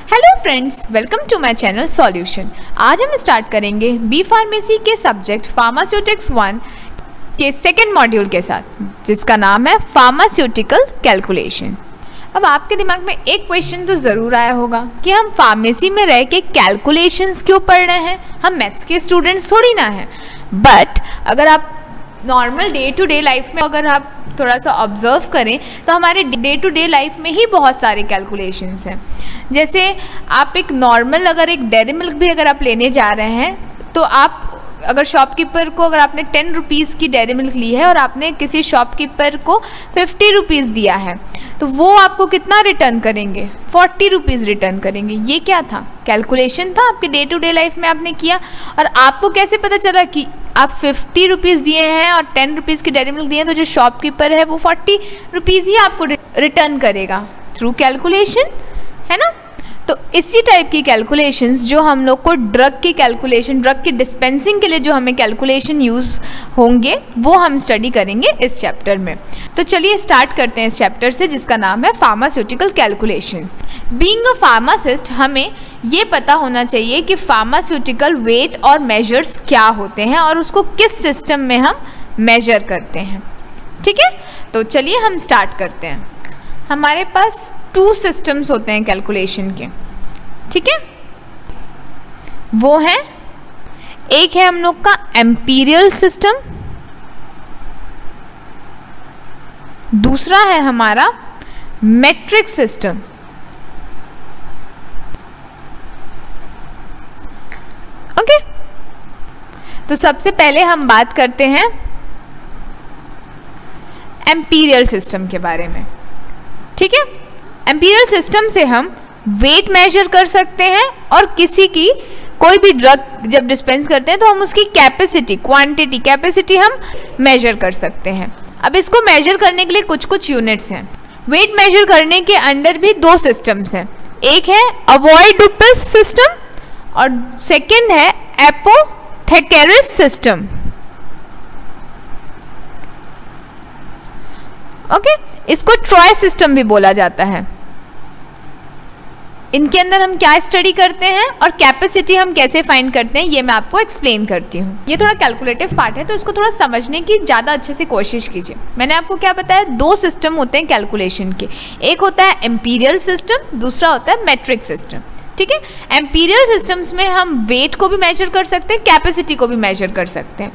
Hello friends, welcome to my channel solution. आज हम start करेंगे बी फार्मेसी के सब्जेक्ट फार्मास्यूटिक्स 1 के सेकेंड मॉड्यूल के साथ, जिसका नाम है फार्मास्यूटिकल कैलकुलेशन। अब आपके दिमाग में एक क्वेश्चन तो ज़रूर आया होगा कि हम फार्मेसी में रह के कैलकुलेशंस क्यों पढ़ रहे हैं, हम मैथ्स के स्टूडेंट्स थोड़ी ना हैं। बट अगर आप normal day to day life में अगर आप थोड़ा सा ऑब्जर्व करें तो हमारे डे टू डे लाइफ में ही बहुत सारे कैलकुलेशंस हैं। जैसे आप एक नॉर्मल अगर एक डेयरी मिल्क भी अगर आप लेने जा रहे हैं तो आप अगर शॉपकीपर को अगर आपने 10 रुपीज़ की डेयरी मिल्क ली है और आपने किसी शॉपकीपर को 50 रुपीज़ दिया है तो वो आपको कितना रिटर्न करेंगे? 40 रुपीज़ रिटर्न करेंगे। ये क्या था? कैलकुलेशन था, आपके डे टू डे लाइफ में आपने किया। और आपको कैसे पता चला कि आप 50 रुपीज़ दिए हैं और 10 रुपीज़ की डेयरी मिल्क दिए हैं तो जो शॉपकीपर है वो 40 रुपीज़ ही आपको रिटर्न करेगा? थ्रू कैलकुलेशन, है ना। तो इसी टाइप की कैलकुलेशंस जो हम लोग को ड्रग की कैलकुलेशन, ड्रग की डिस्पेंसिंग के लिए जो हमें कैलकुलेशन यूज़ होंगे वो हम स्टडी करेंगे इस चैप्टर में। तो चलिए स्टार्ट करते हैं इस चैप्टर से, जिसका नाम है pharmaceutical calculations. Being a pharmacist हमें ये पता होना चाहिए कि फार्मास्यूटिकल वेट और मेजर्स क्या होते हैं और उसको किस सिस्टम में हम मेजर करते हैं। ठीक है, तो चलिए हम स्टार्ट करते हैं। हमारे पास 2 सिस्टम्स होते हैं कैलकुलेशन के, ठीक है। वो है, एक है हम लोग का एम्पीरियल सिस्टम, दूसरा है हमारा मेट्रिक सिस्टम। ओके, तो सबसे पहले हम बात करते हैं एम्पीरियल सिस्टम के बारे में। ठीक है, एम्पीरियल सिस्टम से हम वेट मेजर कर सकते हैं और किसी की कोई भी ड्रग जब डिस्पेंस करते हैं तो हम उसकी कैपेसिटी, क्वांटिटी, कैपेसिटी हम मेजर कर सकते हैं। अब इसको मेजर करने के लिए कुछ कुछ यूनिट्स हैं। वेट मेजर करने के अंडर भी 2 सिस्टम्स हैं, एक है अवॉइडुपस सिस्टम और सेकेंड है एपोथेकेरस सिस्टम। ओके, इसको ट्रॉय सिस्टम भी बोला जाता है। इनके अंदर हम क्या स्टडी करते हैं और कैपेसिटी हम कैसे फाइंड करते हैं ये मैं आपको एक्सप्लेन करती हूँ। ये थोड़ा कैलकुलेटिव पार्ट है तो इसको थोड़ा समझने की ज़्यादा अच्छे से कोशिश कीजिए। मैंने आपको क्या बताया, 2 सिस्टम होते हैं कैलकुलेशन के, एक होता है एम्पीरियल सिस्टम, दूसरा होता है मेट्रिक सिस्टम। ठीक है, एम्पीरियल सिस्टम्स में हम वेट को भी मेजर कर सकते हैं, कैपेसिटी को भी मेजर कर सकते हैं।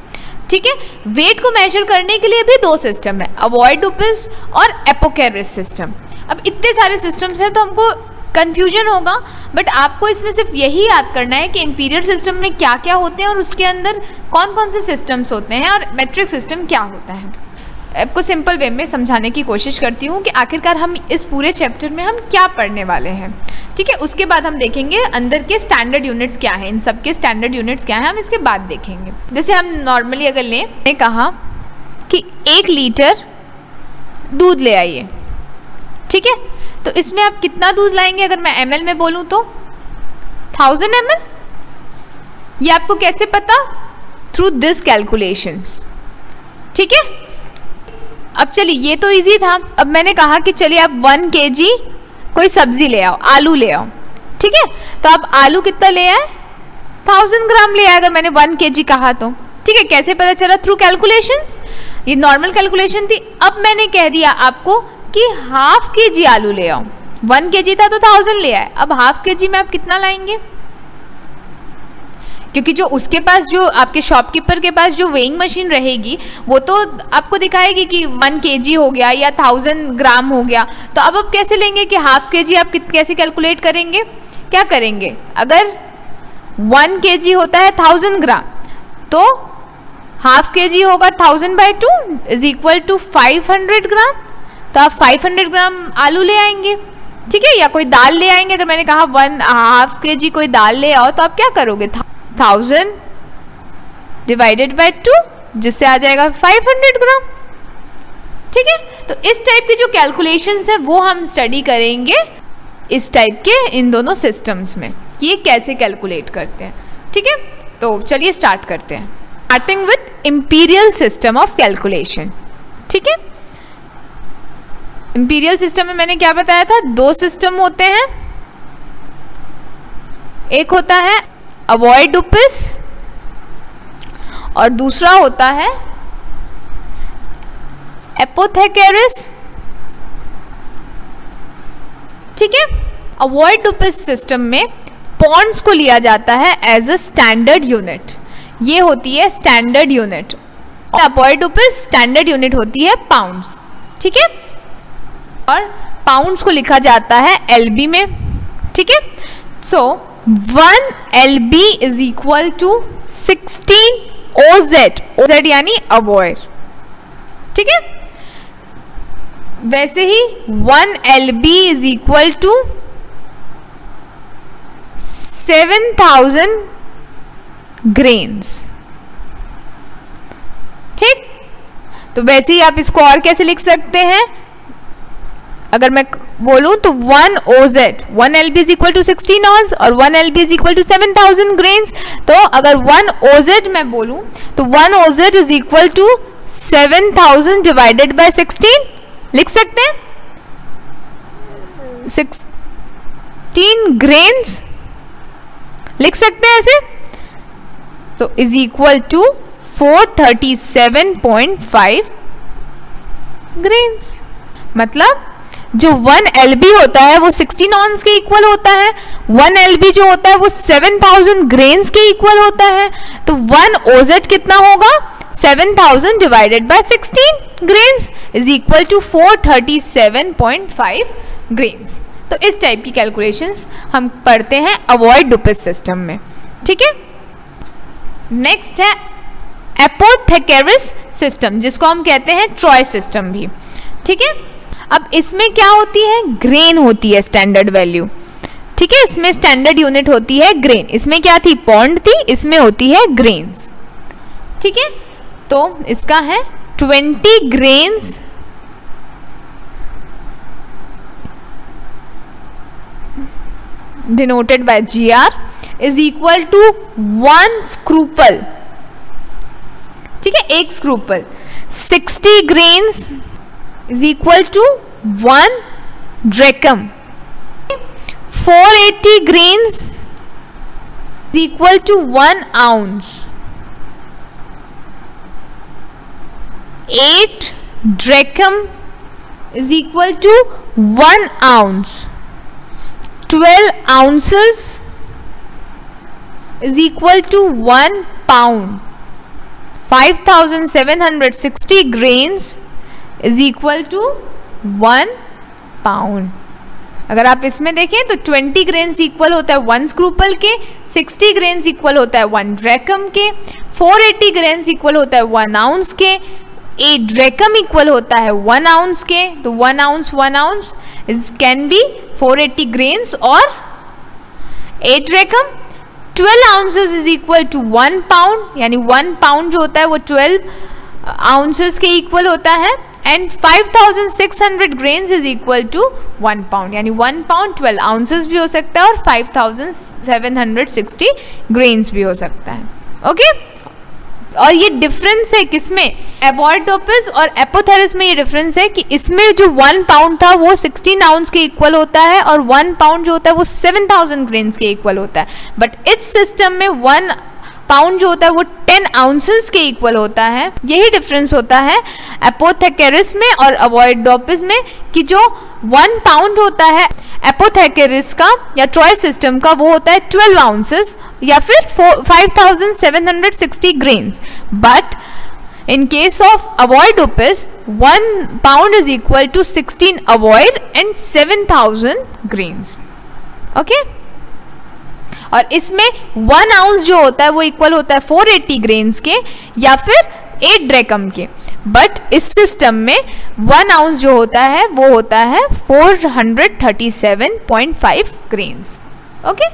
ठीक है, वेट को मेजर करने के लिए भी 2 सिस्टम है, अवॉइडुपस और एपोथेकेरस सिस्टम। अब इतने सारे सिस्टम्स हैं तो हमको कंफ्यूजन होगा, बट आपको इसमें सिर्फ यही याद करना है कि एम्पीरियल सिस्टम में क्या क्या होते हैं और उसके अंदर कौन कौन से सिस्टम्स होते हैं और मेट्रिक सिस्टम क्या होता है। आपको सिंपल वे में समझाने की कोशिश करती हूँ कि आखिरकार हम इस पूरे चैप्टर में हम क्या पढ़ने वाले हैं। ठीक है, उसके बाद हम देखेंगे अंदर के स्टैंडर्ड यूनिट्स क्या हैं, इन सब के स्टैंडर्ड यूनिट्स क्या हैं, हम इसके बाद देखेंगे। जैसे हम नॉर्मली अगर लें, मैंने कहा कि 1 लीटर दूध ले आइए। ठीक है, तो इसमें आप कितना दूध लाएंगे? अगर मैं ml में बोलूँ तो 1000 ml। ये आपको कैसे पता? Through this calculations. ठीक है, अब चलिए ये तो इजी था। अब मैंने कहा कि चलिए आप 1 kg कोई सब्जी ले आओ, आलू ले आओ। ठीक है, तो आप आलू कितना ले आए? 1000 ग्राम ले आए अगर मैंने 1 kg कहा तो। ठीक है, कैसे पता चला? Through calculations. ये नॉर्मल कैलकुलेशन थी। अब मैंने कह दिया आपको कि ½ kg आलू ले आओ। 1 kg था तो 1000 ले आए, अब ½ kg में आप कितना लाएंगे? क्योंकि जो उसके पास, जो आपके शॉपकीपर के पास जो वेइंग मशीन रहेगी वो तो आपको दिखाएगी कि 1 kg हो गया या 1000 ग्राम हो गया। तो अब आप कैसे लेंगे कि ½ kg आप कैसे कैलकुलेट करेंगे? क्या करेंगे? अगर 1 kg होता है 1000 ग्राम तो ½ kg होगा 1000/2 इज इक्वल टू 500 ग्राम। तो आप 500 ग्राम आलू ले आएंगे। ठीक है, या कोई दाल ले आएंगे। अगर मैंने कहा 1/2 kg कोई दाल ले आओ तो आप क्या करोगे? 1000 डिवाइडेड बाय 2 जिससे आ जाएगा 500 ग्राम। ठीक है, तो इस टाइप की जो कैलकुलेशंस है वो हम स्टडी करेंगे इस टाइप के इन दोनों सिस्टम्स में, कि ये कैसे कैलकुलेट करते हैं। ठीक है, तो चलिए स्टार्ट करते हैं, starting with imperial system of calculation. ठीक है, इंपीरियल सिस्टम में मैंने क्या बताया था? 2 सिस्टम होते हैं, एक होता है अवॉइडुपिस और दूसरा होता है एपोथेकेरिस। ठीक है, अवॉइडुपिस सिस्टम में पॉन्ड्स को लिया जाता है एज अ स्टैंडर्ड यूनिट, ये होती है स्टैंडर्ड यूनिट। अवॉइडुपिस स्टैंडर्ड यूनिट होती है पाउंड्स। ठीक है, और पाउंड्स को लिखा जाता है एलबी में। ठीक है, so 1 LB is equal to 16 OZ, OZ यानी अवॉइड। ठीक है, वैसे ही 1 LB is equal to 7000 grains. ठीक, तो वैसे ही आप इसको और कैसे लिख सकते हैं, अगर मैं बोलूं तो 1 OZ, 1 LB is equal to 16 ounce और 1 LB is equal to 7000 grains. तो अगर 1 OZ मैं बोलूं तो 1 OZ is equal to 7000 divided by 16 लिख सकते हैं, 16 ग्रेन्स लिख सकते हैं ऐसे। तो इज इक्वल टू 437.5 ग्रेन्स। मतलब जो 1 LB होता है वो 16 ऑन्स के इक्वल होता है, 1 LB जो होता है वो 7000 ग्रेन्स के इक्वल होता है। तो 1 OZ कितना होगा, 7000 divided by 16 grains is equal to 437.5 grains. तो इस टाइप की कैलकुलेशंस हम पढ़ते हैं अवॉइडुपिस सिस्टम में। ठीक है, नेक्स्ट है एपोथेकेरिस सिस्टम, जिसको हम कहते हैं ट्रॉय सिस्टम भी। ठीक है, अब इसमें क्या होती है, ग्रेन होती है स्टैंडर्ड वैल्यू। ठीक है, इसमें स्टैंडर्ड यूनिट होती है ग्रेन। इसमें क्या थी, पॉन्ड थी, इसमें होती है ग्रेन्स। ठीक है, तो इसका है 20 grains denoted by GR is equal to 1 scruple. ठीक है, एक scruple. 60 grains is equal to 1 drachm. 480 grains is equal to 1 ounce. 8 drachm is equal to 1 ounce. 12 ounces is equal to 1 pound. 5760 grains is equal to 1 pound. अगर आप इसमें देखें तो 20 grains equal होता है 1 स्क्रूपल के, 60 ग्रेन्स इक्वल होता है 1 ड्रैकम के, 480 ग्रेन्स इक्वल होता है 1 आउंस के, 8 ड्रैकम इक्वल होता है 1 आउंस के। तो 1 ounce is can be 480 grains और 8 drachm. 12 ounces is equal to 1 pound, यानी 1 पाउंड जो होता है वो 12 आउंसेस के इक्वल होता है। And 5600 grains is equal to 1 pound, यानी 1 पाउंड 12 आउंसेस भी हो सकता है और 5760 ग्रेन्स भी हो सकता है। ओके, और ये डिफरेंस है किसमें, अवॉइडुपिस और एपोथेरिस में ये डिफरेंस है कि इसमें जो 1 पाउंड था वो 16 आउंस के इक्वल होता है और 1 पाउंड जो होता है वो 7000 ग्रेन्स के इक्वल होता है। बट इस सिस्टम में 1 पाउंड जो होता है वो 10 आउंसेस के इक्वल होता है। यही डिफरेंस होता है एपोथेकेरिस में और अवॉइडुपिस में कि जो 1 पाउंड होता है एपोथेकेरिस का या ट्रॉय सिस्टम का वो होता है 12 आउंसेस या फिर 5760 grains. But in case of avoidupis 1 pound is equal to 16 avoid and 7000 grains. Okay, और इसमें 1 आउंस जो होता है वो इक्वल होता है 480 ग्रेन्स के या फिर 8 ड्रैकम के। बट इस सिस्टम में 1 आउंस जो होता है वो होता है 437.5 ग्रेन्स। ओके,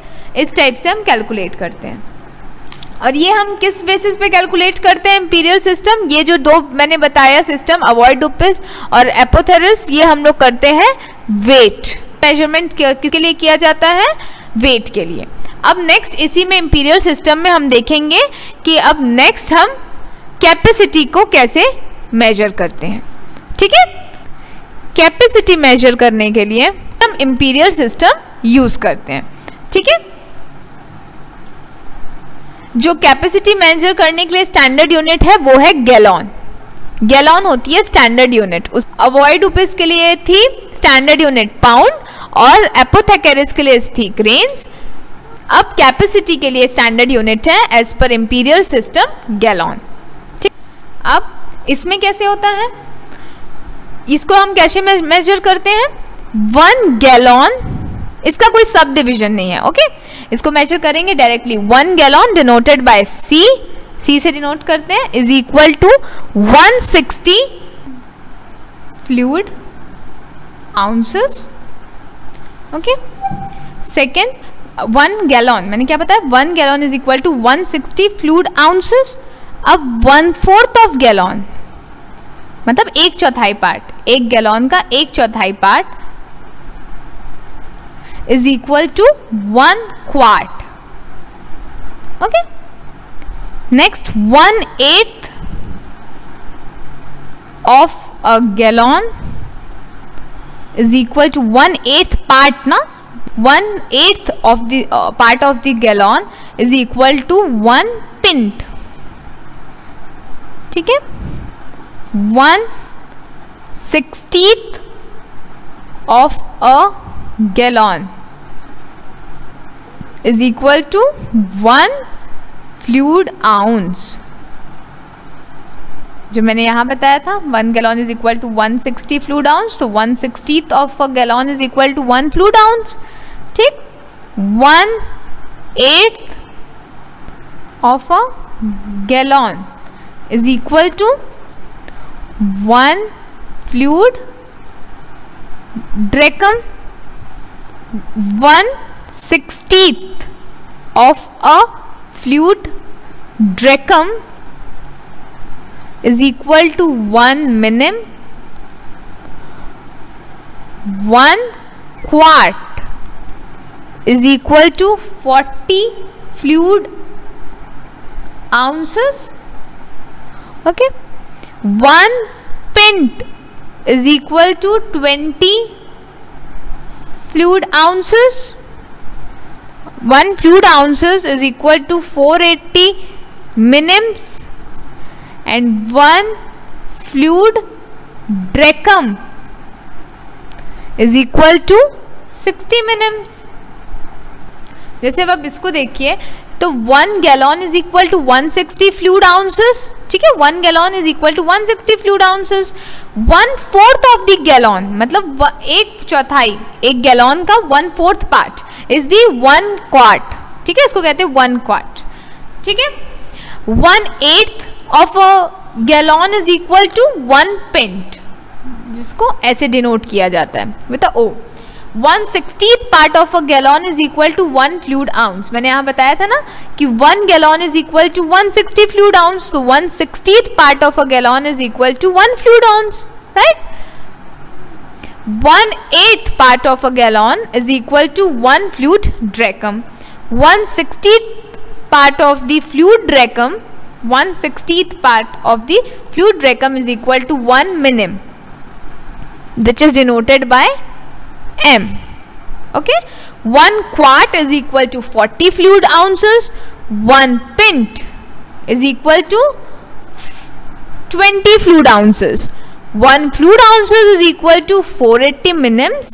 इस टाइप से हम कैलकुलेट करते हैं। और ये हम किस बेसिस पे कैलकुलेट करते हैं इंपीरियल सिस्टम, ये जो दो मैंने बताया सिस्टम अवॉइडुपिस और एपोथेरिस, ये हम लोग करते हैं वेट मेजरमेंट किसके लिए किया जाता है, वेट के लिए। अब नेक्स्ट इसी में इंपीरियल सिस्टम में हम देखेंगे कि अब नेक्स्ट हम कैपेसिटी को कैसे मेजर करते हैं। ठीक है, कैपेसिटी मेजर करने के लिए हम इंपीरियल सिस्टम यूज करते हैं। ठीक है, जो कैपेसिटी मेजर करने के लिए स्टैंडर्ड यूनिट है वो है गैलन। गैलन होती है स्टैंडर्ड यूनिट। उस अवॉइडुपिस के लिए थी स्टैंडर्ड यूनिट पाउंड और एपोथेकेरिस के लिए थी ग्रेन्स। अब कैपेसिटी के लिए स्टैंडर्ड यूनिट है as per imperial system gallon. ठीक, अब इसमें कैसे होता है, इसको हम कैसे मेजर करते हैं, 1 गैलन, इसका कोई सब डिविजन नहीं है। ओके, इसको मेजर करेंगे directly. 1 gallon denoted by C, C से डिनोट करते हैं, is equal to 160 fluid ounces. Okay, second 1 gallon, मैंने क्या बताया, 1 gallon is equal to 160 fluid ounces. अब 1/4 ऑफ गैलन मतलब 1/4 पार्ट, 1 गैलन का 1/4 part is equal to 1 quart. Okay, next 1/8 of a gallon is equal to 1/8 part ना, 1/8 of the part of the gallon is equal to 1 pint. ठीक है, 1/60 of a gallon is equal to 1 fluid ounce। जो मैंने यहाँ बताया था 1 gallon is equal to 160 fluid ounce, तो 1/60 of a gallon is equal to 1 fluid ounce. ठीक, 1/8 of a gallon is equal to 1 fluid drachm। 1/60 of a fluid drachm is equal to 1 minim। 1 quart is equal to 40 fluid ounces। Okay, 1 pint is equal to 20 fluid ounces। 1 fluid ounces is equal to 480 minims and 1 fluid drachm is equal to 60 minims। जैसे अब इसको देखिए तो 1 gallon is equal to 160 fluid ounces. ठीक है, 1 gallon is equal to 160 fluid ounces. 1/4 of the gallon मतलब 1/4, 1 gallon का 1/4 part is the 1 quart. ठीक है, इसको कहते हैं 1 क्वार्ट। ठीक है, 1/8 of a gallon is equal to 1 pint, जिसको ऐसे डिनोट किया जाता है with a O. 1/60 part of a gallon is equal to 1 fluid ounce. मैंने यहाँ बताया था ना कि 1 gallon is equal to 160 fluid ounce, तो 1/60 part of a gallon is equal to 1 fluid ounce, right. 1/8 part of a gallon is equal to 1 fluid drachm. 1/60 part of the fluid drachm, 1/60 part of the fluid drachm is equal to 1 minim, which is denoted by M. Okay, 1 quart is equal to 40 fluid ounces. 1 pint is equal to 20 fluid ounces. 1 fluid ounces is equal to 480 minims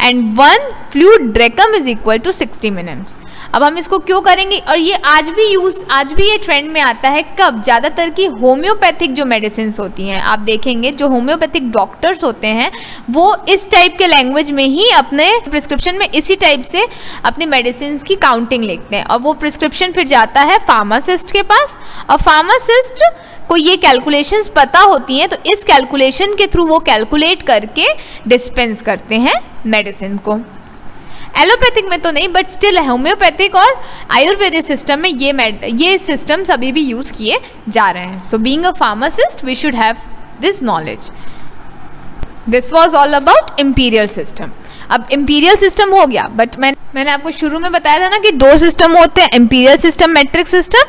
and 1 fluid drachm is equal to 60 minims. अब हम इसको क्यों करेंगे, और ये आज भी ये ट्रेंड में आता है कब, ज़्यादातर की होम्योपैथिक जो मेडिसिन होती हैं, आप देखेंगे जो होम्योपैथिक डॉक्टर्स होते हैं वो इस टाइप के लैंग्वेज में ही अपने प्रिस्क्रिप्शन में इसी टाइप से अपनी मेडिसिन की काउंटिंग लिखते हैं, और वो प्रिस्क्रिप्शन फिर जाता है फार्मासिस्ट के पास, और फार्मासिस्ट को ये कैलकुलेशंस पता होती हैं, तो इस कैलकुलेशन के थ्रू वो कैलकुलेट करके डिस्पेंस करते हैं मेडिसिन को। एलोपैथिक में तो नहीं, बट स्टिल होम्योपैथिक और आयुर्वेदिक सिस्टम में ये सिस्टम्स अभी भी यूज़ किए जा रहे हैं। So being a pharmacist we should have this knowledge. This was all about imperial system. अब इम्पीरियल सिस्टम हो गया, बट मैंने आपको शुरू में बताया था ना कि 2 सिस्टम होते हैं, इम्पीरियल सिस्टम, मेट्रिक सिस्टम।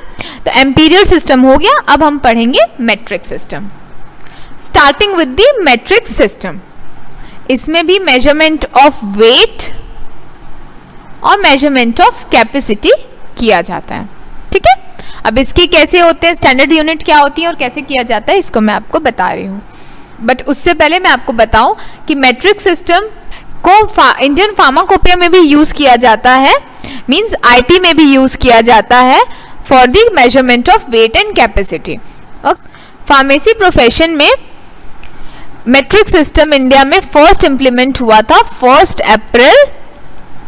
तो इम्पीरियल सिस्टम हो गया, अब हम पढ़ेंगे metric system. Starting with the metric system, इसमें भी मेजरमेंट ऑफ वेट और मेजरमेंट ऑफ कैपेसिटी किया जाता है। ठीक है, अब इसके कैसे होते हैं, स्टैंडर्ड यूनिट क्या होती है और कैसे किया जाता है, इसको मैं आपको बता रही हूँ। बट उससे पहले मैं आपको बताऊं कि मेट्रिक सिस्टम को इंडियन फार्माकोपिया में भी यूज किया जाता है, मींस आईटी में भी यूज किया जाता है for the measurement of weight and capacity. Pharmacy profession में मेट्रिक सिस्टम इंडिया में फर्स्ट इंप्लीमेंट हुआ था 1 अप्रैल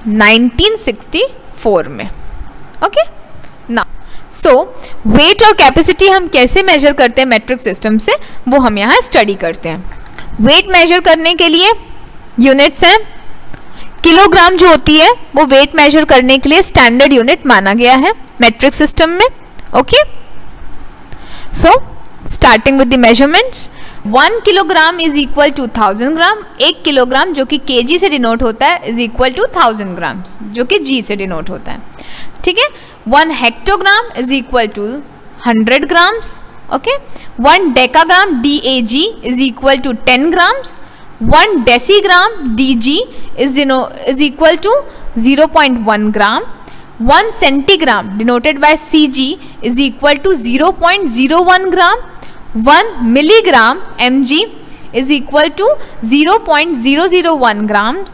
1964 में। ओके ना, सो वेट और कैपेसिटी हम कैसे मेजर करते हैं मेट्रिक सिस्टम से, वो हम यहाँ स्टडी करते हैं। वेट मेजर करने के लिए यूनिट्स हैं। किलोग्राम जो होती है वो वेट मेजर करने के लिए स्टैंडर्ड यूनिट माना गया है मेट्रिक सिस्टम में। Okay, so starting with the measurements, 1 kilogram is equal to 1000 gram. 1 kilogram जो कि केजी से डिनोट होता है इज इक्वल टू 1000 ग्राम्स जो कि जी से डिनोट होता है। ठीक है, 1 hectogram is equal to 100 grams. Okay, 1 decagram DAG is equal to 10 grams. 1 decigram DG is equal to 0.1 gram. 1 centigram denoted by CG is equal to 0.01 gram. 1 milligram mg is equal to 0.001 grams.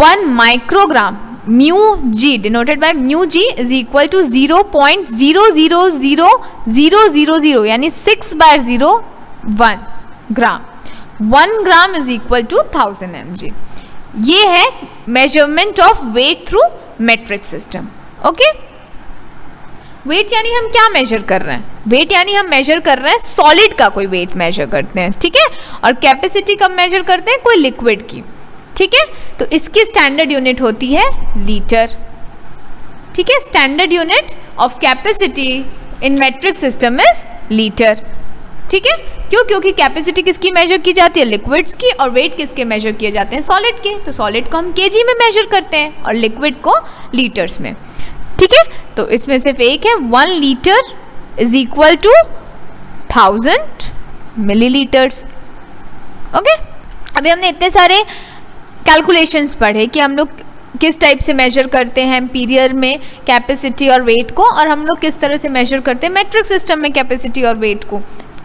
1 microgram mu g denoted by mu g is equal to 0.000000 यानी 6/01 gram. 1 gram is equal to 1000 mg। ये है measurement of weight through metric system. Okay, weight यानी हम क्या major कर रहे हैं, wait यानी हम मेजर कर रहे हैं सॉलिड का कोई वेट मेजर करते हैं। ठीक है, और कैपेसिटी कब मेजर करते हैं, कोई लिक्विड की। ठीक है, तो इसकी स्टैंडर्ड यूनिट होती है लीटर। ठीक है, standard unit of capacity in metric system is litre. ठीक है, क्यों, क्योंकि कैपेसिटी किसकी मेजर की जाती है, लिक्विड्स की, और वेट किसके मेजर किए जाते हैं, सॉलिड के। तो सॉलिड को हम केजी में मेजर करते हैं और लिक्विड को लीटर्स में। ठीक है, तो इसमें सिर्फ एक है, 1 litre is equal to 1000 millilitres. Okay, अभी हमने इतने सारे कैलकुलेशंस पढ़े कि हम लोग किस टाइप से मेजर करते हैं एम्पीरियल में कैपेसिटी और वेट को, और हम लोग किस तरह से मेजर करते हैं मेट्रिक सिस्टम में कैपेसिटी और वेट को।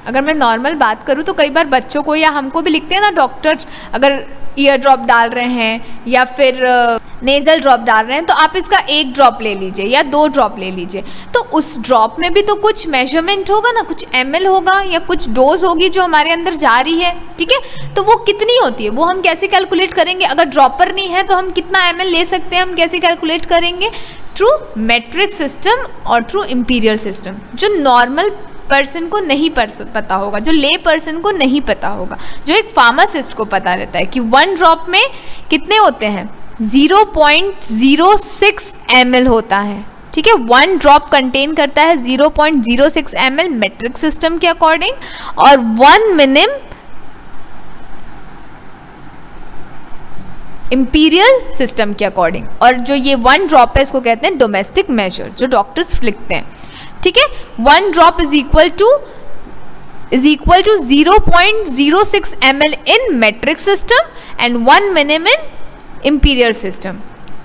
अगर मैं नॉर्मल बात करूँ तो कई बार बच्चों को या हमको भी लिखते हैं ना डॉक्टर, अगर ईयर ड्रॉप डाल रहे हैं या फिर नेज़ल ड्रॉप डाल रहे हैं तो आप इसका 1 ड्रॉप ले लीजिए या 2 ड्रॉप ले लीजिए। तो उस ड्रॉप में भी तो कुछ मेजरमेंट होगा ना, कुछ ml होगा या कुछ डोज होगी जो हमारे अंदर जा रही है। ठीक है, तो वो कितनी होती है वो हम कैसे कैलकुलेट करेंगे, अगर ड्रॉपर नहीं है तो हम कितना ml ले सकते हैं, हम कैसे कैलकुलेट करेंगे, थ्रू मेट्रिक सिस्टम और थ्रू इम्पीरियल सिस्टम, जो नॉर्मल पर्सन को नहीं पता होगा, जो ले पर्सन को नहीं पता होगा, जो एक फार्मासिस्ट को पता रहता है कि 1 ड्रॉप में कितने होते हैं, 0.06 ml होता है। ठीक है, 1 ड्रॉप कंटेन करता है 0.06 ml मेट्रिक सिस्टम के अकॉर्डिंग, और 1 मिनिम इंपीरियल सिस्टम के अकॉर्डिंग। और जो ये 1 ड्रॉप है इसको कहते हैं डोमेस्टिक मेजर, जो डॉक्टर्स लिखते हैं। ठीक है, 1 drop is equal to 0.06 ml in metric system and 1 minim in imperial system.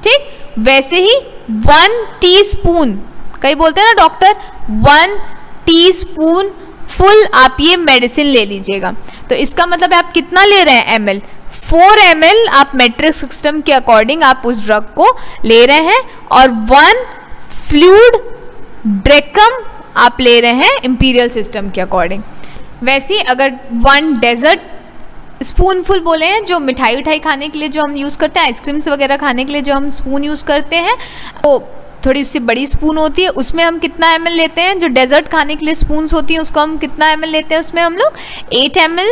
ठीक, वैसे ही 1 टीस्पून, कई बोलते हैं ना डॉक्टर 1 टीस्पून फुल आप ये मेडिसिन ले लीजिएगा, तो इसका मतलब आप कितना ले रहे हैं ml, 4 ml आप मेट्रिक सिस्टम के अकॉर्डिंग आप उस ड्रग को ले रहे हैं, और 1 फ्लूइड ड्रेकम आप ले रहे हैं इंपीरियल सिस्टम के अकॉर्डिंग। वैसे ही अगर 1 डेजर्ट स्पूनफुल बोले हैं, जो मिठाई उठाई खाने के लिए जो हम यूज़ करते हैं, आइसक्रीम्स वगैरह खाने के लिए जो हम स्पून यूज़ करते हैं, तो थोड़ी सी बड़ी स्पून होती है, उसमें हम कितना ml लेते हैं, जो डेजर्ट खाने के लिए स्पून्स होती हैं उसको हम कितना ml लेते हैं, उसमें हम लोग 8 ml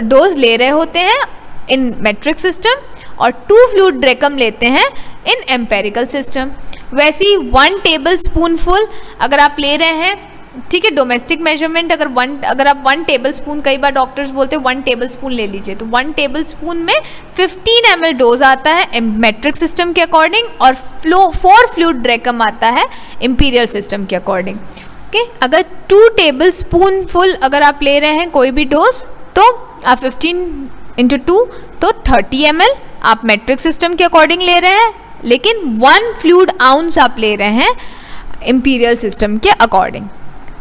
डोज ले रहे होते हैं इन मेट्रिक सिस्टम, और 2 फ्लूइड ड्रेकम लेते हैं इन एम्पेरिकल सिस्टम। वैसे ही 1 टेबल स्पून फुल अगर आप ले रहे हैं, ठीक है, डोमेस्टिक मेजरमेंट, अगर आप 1 टेबल स्पून, कई बार डॉक्टर्स बोलते हैं 1 टेबल स्पून ले लीजिए, तो 1 टेबल स्पून में 15 ml डोज आता है मेट्रिक सिस्टम के अकॉर्डिंग, और 4 फ्लूइड ड्रेकम आता है इंपीरियल सिस्टम के अकॉर्डिंग। ओके, अगर 2 टेबल स्पून फुल अगर आप ले रहे हैं कोई भी डोज, तो आप 15 × 2 तो 30 ml आप मेट्रिक सिस्टम के अकॉर्डिंग ले रहे हैं, लेकिन 1 फ्लूइड आउंस आप ले रहे हैं इम्पीरियल सिस्टम के अकॉर्डिंग।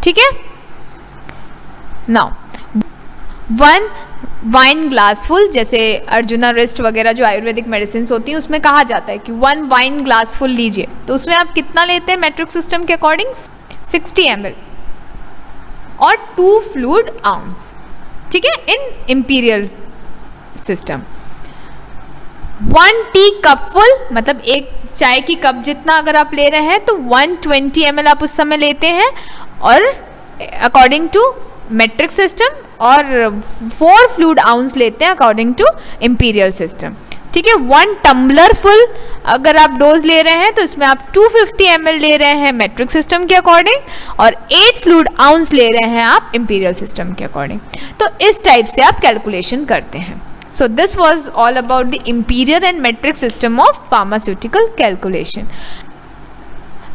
ठीक है, नाउ 1 वाइन ग्लास फुल, जैसे अर्जुना रेस्ट वगैरह जो आयुर्वेदिक मेडिसिन होती हैं उसमें कहा जाता है कि 1 वाइन ग्लास फुल लीजिए, तो उसमें आप कितना लेते हैं मेट्रिक सिस्टम के अकॉर्डिंग? 60 ml और 2 फ्लूइड आउंस। ठीक है, in imperial system. 1 tea cup full, मतलब एक चाय की कप जितना अगर आप ले रहे हैं तो 120 ml आप उस समय लेते हैं, और अकॉर्डिंग टू मेट्रिक सिस्टम, और 4 फ्लूइड आउंस लेते हैं अकॉर्डिंग टू इम्पीरियल सिस्टम। ठीक है, 1 टम्बलर फुल अगर आप डोज ले रहे हैं तो इसमें आप 250 ml ले रहे हैं मेट्रिक सिस्टम के अकॉर्डिंग, और 8 फ्लूइड आउंस ले रहे हैं आप इम्पीरियल सिस्टम के अकॉर्डिंग। तो इस टाइप से आप कैलकुलेशन करते हैं। So this was all about the imperial and metric system of pharmaceutical calculation.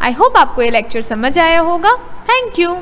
I hope आपको ये लेक्चर समझ आया होगा। Thank you.